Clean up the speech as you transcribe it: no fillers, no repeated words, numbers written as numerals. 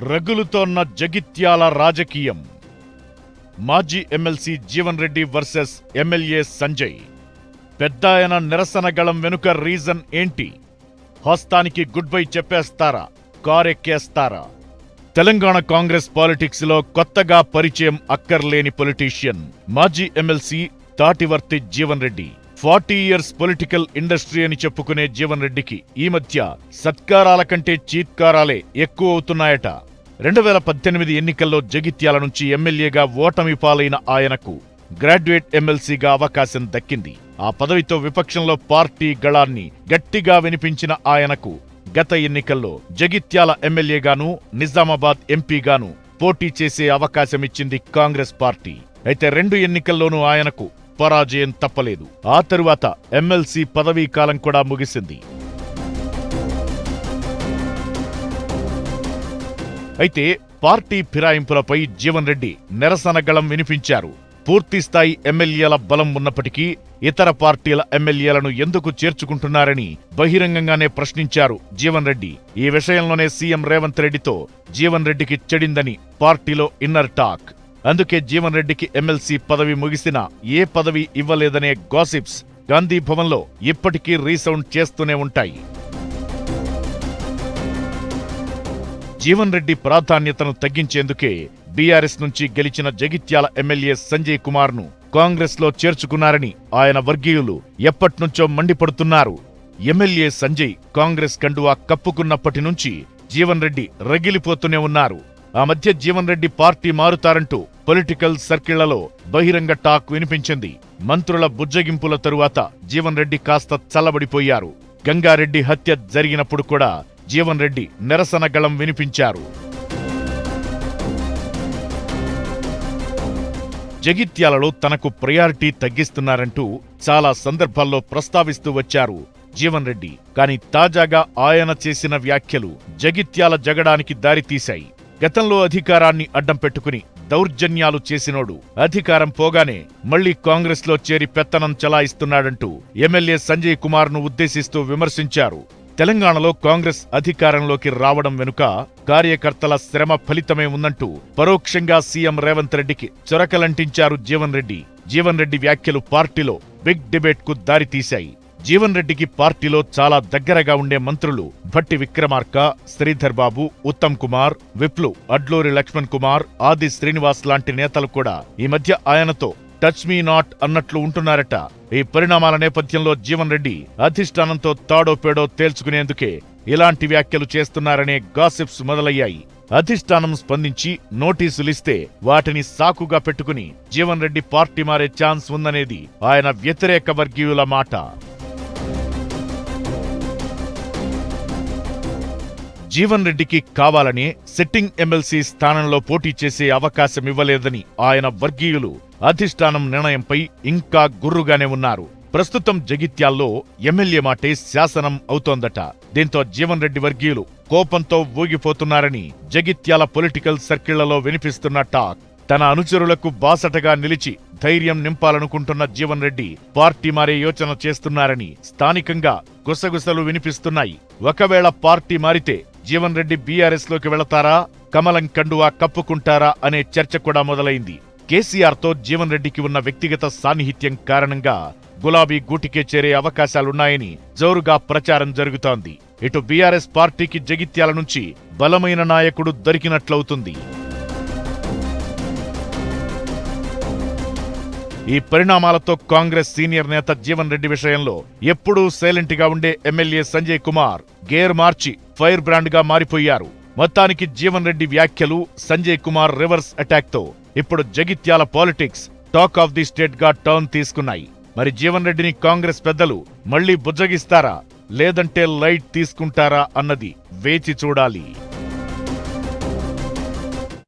రగులుతోన్న జగిత్యాల రాజకీయం. మాజీ MLC Jeevan Reddy versus MLA Sanjay. పెద్దాయన నిరసన గళం వెనుక రీజన్ ఏంటి? హస్తానికి గుడ్ బై చెప్పేస్తారా, కారెక్కేస్తారా? తెలంగాణ కాంగ్రెస్ పాలిటిక్స్ లో కొత్తగా పరిచయం అక్కర్లేని పొలిటీషియన్ మాజీ MLC Tativarthi Jeevan Reddy. 40 years political industry అని చెప్పుకునే జీవన్ రెడ్డికి ఈ మధ్య సత్కారాల కంటే చీత్కారాలే ఎక్కువ అవుతున్నాయట. 2018 ఎన్నికల్లో జగిత్యాల నుంచి ఎమ్మెల్యేగా ఓటమి పాలైన ఆయనకు గ్రాడ్యుయేట్ ఎమ్మెల్సీగా అవకాశం దక్కింది. ఆ పదవితో విపక్షంలో పార్టీ గళాన్ని గట్టిగా వినిపించిన ఆయనకు గత ఎన్నికల్లో జగిత్యాల ఎమ్మెల్యేగాను, నిజామాబాద్ ఎంపీగాను పోటీ చేసే అవకాశమిచ్చింది కాంగ్రెస్ పార్టీ. అయితే 2 ఎన్నికల్లోనూ ఆయనకు పరాజయం తప్పలేదు. ఆ తరువాత ఎమ్మెల్సీ పదవీ కాలం కూడా ముగిసింది. అయితే పార్టీ ఫిరాయింపులపై జీవన్ రెడ్డి నిరసన గళం వినిపించారు. పూర్తిస్థాయి ఎమ్మెల్యేల బలం ఉన్నప్పటికీ ఇతర పార్టీల ఎమ్మెల్యేలను ఎందుకు చేర్చుకుంటున్నారని బహిరంగంగానే ప్రశ్నించారు జీవన్ రెడ్డి. ఈ విషయంలోనే సీఎం రేవంత్ రెడ్డితో జీవన్ రెడ్డికి చెడిందని పార్టీలో ఇన్నర్ టాక్. అందుకే జీవన్ రెడ్డికి ఎమ్మెల్సీ పదవి ముగిసినా ఏ పదవి ఇవ్వలేదనే గాసిప్స్ గాంధీ భవన్లో ఇప్పటికీ రీసౌండ్ చేస్తూనే ఉంటాయి. జీవన్ రెడ్డి ప్రాధాన్యతను తగ్గించేందుకే బీఆర్ఎస్ నుంచి గెలిచిన జగిత్యాల ఎమ్మెల్యే సంజయ్ కుమార్ ను కాంగ్రెస్ లో చేర్చుకున్నారని ఆయన వర్గీయులు ఎప్పట్నుంచో మండిపడుతున్నారు. ఎమ్మెల్యే సంజయ్ కాంగ్రెస్ కండువా కప్పుకున్నప్పటి నుంచి జీవన్ రెడ్డి రగిలిపోతూనే ఉన్నారు. ఆ మధ్య జీవన్ రెడ్డి పార్టీ మారుతారంటూ పొలిటికల్ సర్కిళ్లలో బహిరంగ టాక్ వినిపించింది. మంత్రుల బుజ్జగింపుల తరువాత జీవన్ రెడ్డి కాస్త చల్లబడిపోయారు. గంగారెడ్డి హత్య జరిగినప్పుడు కూడా జీవన్ రెడ్డి నిరసన గళం వినిపించారు. జగిత్యాలలో తనకు ప్రయారిటీ తగ్గిస్తున్నారంటూ చాలా సందర్భాల్లో ప్రస్తావిస్తూ వచ్చారు జీవన్ రెడ్డి. కానీ తాజాగా ఆయన చేసిన వ్యాఖ్యలు జగిత్యాల జగడానికి దారితీశాయి. గతంలో అధికారాన్ని అడ్డం పెట్టుకుని దౌర్జన్యాలు చేసినోడు అధికారం పోగానే మళ్లీ కాంగ్రెస్ లో చేరి పెత్తనం చలాయిస్తున్నాడంటూ ఎమ్మెల్యే సంజయ్ కుమార్ ను ఉద్దేశిస్తూ విమర్శించారు. తెలంగాణలో కాంగ్రెస్ అధికారంలోకి రావడం వెనుక కార్యకర్తల శ్రమ ఫలితమే ఉందంటూ పరోక్షంగా సీఎం రేవంత్ రెడ్డికి చొరకలంటించారు జీవన్ రెడ్డి. జీవన్ రెడ్డి వ్యాఖ్యలు పార్టీలో బిగ్ డిబేట్ కు దారితీశాయి. జీవన్ రెడ్డికి పార్టీలో చాలా దగ్గరగా ఉండే మంత్రులు భట్టి విక్రమార్క, శ్రీధర్ బాబు, ఉత్తమ్ కుమార్, విప్లు, అడ్లూరి లక్ష్మణ్ కుమార్, ఆది శ్రీనివాస్ లాంటి నేతలు కూడా ఈ మధ్య ఆయనతో టచ్ మీ నాట్ అన్నట్లు ఉంటున్నారట. ఈ పరిణామాల నేపథ్యంలో జీవన్ రెడ్డి అధిష్టానంతో తాడో పేడో తేల్చుకునేందుకే ఇలాంటి వ్యాఖ్యలు చేస్తున్నారనే గాసిప్స్ మొదలయ్యాయి. అధిష్టానం స్పందించి నోటీసులిస్తే వాటిని సాకుగా పెట్టుకుని జీవన్ రెడ్డి పార్టీ మారే ఛాన్స్ ఉందనేది ఆయన వ్యతిరేక వర్గీయుల మాట. జీవన్ రెడ్డికి కావాలనే సిట్టింగ్ ఎమ్మెల్సీ స్థానంలో పోటీ చేసే అవకాశం ఇవ్వలేదని ఆయన వర్గీయులు అధిష్టానం నిర్ణయంపై ఇంకా గుర్రుగానే ఉన్నారు. ప్రస్తుతం జగిత్యాల్లో ఎమ్మెల్యే మాటే శాసనం అవుతోందట. దీంతో జీవన్ రెడ్డి వర్గీయులు కోపంతో ఊగిపోతున్నారని జగిత్యాల పొలిటికల్ సర్కిళ్లలో వినిపిస్తున్న టాక్. తన అనుచరులకు బాసటగా నిలిచి ధైర్యం నింపాలనుకుంటున్న జీవన్ రెడ్డి పార్టీ మారే యోచన చేస్తున్నారని స్థానికంగా గుసగుసలు వినిపిస్తున్నాయి. ఒకవేళ పార్టీ మారితే జీవన్ రెడ్డి బీఆర్ఎస్ లోకి వెళతారా, కమలం కండువా కప్పుకుంటారా అనే చర్చ కూడా మొదలైంది. కేసీఆర్ తో జీవన్ రెడ్డికి ఉన్న వ్యక్తిగత సాన్నిహిత్యం కారణంగా గులాబీ గూటికే చేరే అవకాశాలున్నాయని జోరుగా ప్రచారం జరుగుతోంది. ఇటు బీఆర్ఎస్ పార్టీకి జగిత్యాల నుంచి బలమైన నాయకుడు దొరికినట్లవుతుంది. ఈ పరిణామాలతో కాంగ్రెస్ సీనియర్ నేత జీవన్ రెడ్డి విషయంలో ఎప్పుడూ సైలెంట్ గా ఉండే ఎమ్మెల్యే సంజయ్ కుమార్ గేర్ మార్చి ఫైర్ బ్రాండ్ గా మారిపోయారు. మొత్తానికి జీవన్ రెడ్డి వ్యాఖ్యలు, సంజయ్ కుమార్ రివర్స్ అటాక్ తో ఇప్పుడు Jagtial politics talk of the state గా టర్న్ తీసుకున్నాయి. మరి జీవన్ రెడ్డిని కాంగ్రెస్ పెద్దలు మళ్లీ బుజ్జగిస్తారా, లేదంటే లైట్ తీసుకుంటారా అన్నది వేచి చూడాలి.